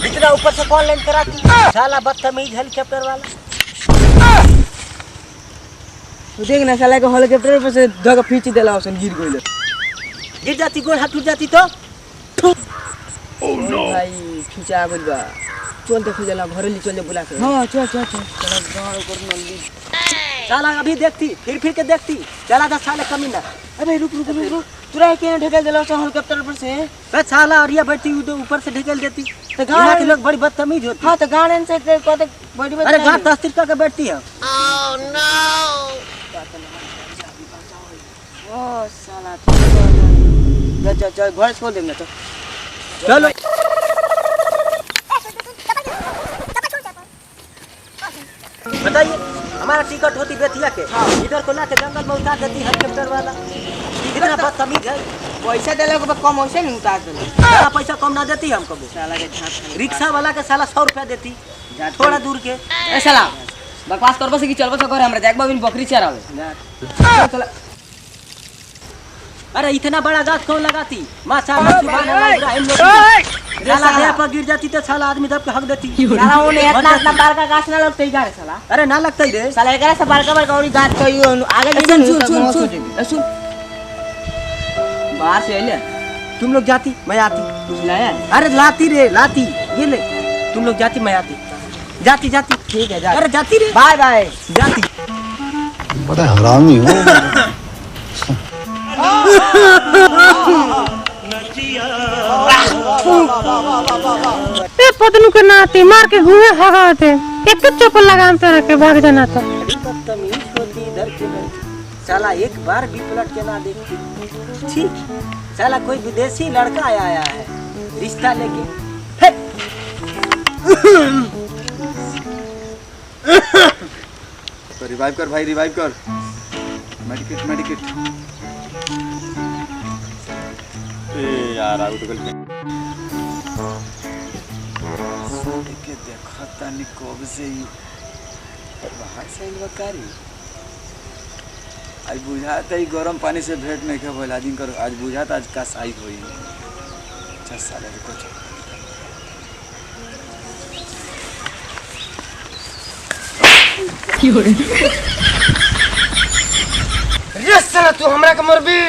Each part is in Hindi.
इतना ऊपर से कौन लैंड कराती साला बदतमीज हेलीकॉप्टर वाला। तो देख ना साला के हेलीकॉप्टर पर से धक खींच देला ओसन गिर जाती गोड़ हाथ टूट जाती तो ओह नो भाई खींचा बोल बा चल देखो जला घरे चल जा बुला के। हां चल चल चल गांव ऊपर नल्ली साला अभी देखती फिर के देखती चला था साले कमीना। अबे रुक तुरा के ढकेल देला ओसन हेलीकॉप्टर पर से बे साला और ये बैठी ऊपर से ढकेल देती तो गांव के लोग बड़ी बदतमीज होती। हां तो गार्डन से कहते बड़ी अरे गांव तस्तिर का बैठती है। ओह नो ओ साला चल चल घर छोड़ देना तो चलो बताइए हमारा टिकट होती बेतिया के इधर को लाके जंगल में उतार देती हेलीकॉप्टर वाला। इतना बदतमीज है। पैसा देले के कम वैसे नहीं उतार देले साला पैसा कम ना देती हम कबो। साला के झाट रिक्शा वाला के साला 100 रुपया देती थोड़ा दूर के। ए साला बकवास करबो से कि चलबो तो घर हमरा देखबो बिन बकरी चरावे चल। अरे इतना बड़ा गाछ कौन लगाती माशाअल्लाह सुभान अल्लाह इब्राहिम लोग साला देह पर गिर जाती तो साला आदमी दब के हक देती। साला ओने इतना बड़का गाछ ना लगतई गारे साला। अरे ना लगतई रे साला एकरा से बड़का और गाछ तो आगे सुन बाहर से आइले तुम लोग जाती मैं आती लाया। अरे लाती रे लाती ये ले तुम लोग जाती मैं आती जाती ठीक है जा। अरे जाती रे बाय बाय जाती बड़ा हरामी हो। ए पतनू के नाते मार के हुए हगाते एक चप्पल लगाम तो रख के भाग जाना तो बदतमीज होती इधर के साला एक बार भी पलट के ना देखती। ठीक साला कोई विदेशी लड़का आया है रिश्ता लेके तो रिवाइव कर भाई रिवाइव कर मेडिकेट ए यार आउट गल के देखा तानी कब से ही बाहर से ही बकारी आज बुझाता ही गरम पानी से भेंट नहीं के भइल आज इनकर आज बुझाता आज का साई होई 6 साल के कुछ रे साला तू हमरा के मरबी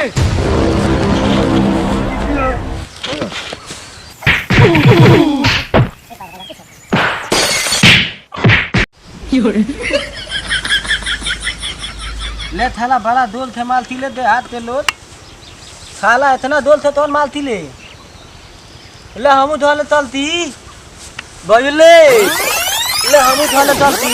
ले थाला बड़ा दोल थे मालती ले दे हाथ के लोग साला इतना दोल थे तो मालती ले हमू धोले चलती बजले ले हमू धोले चलती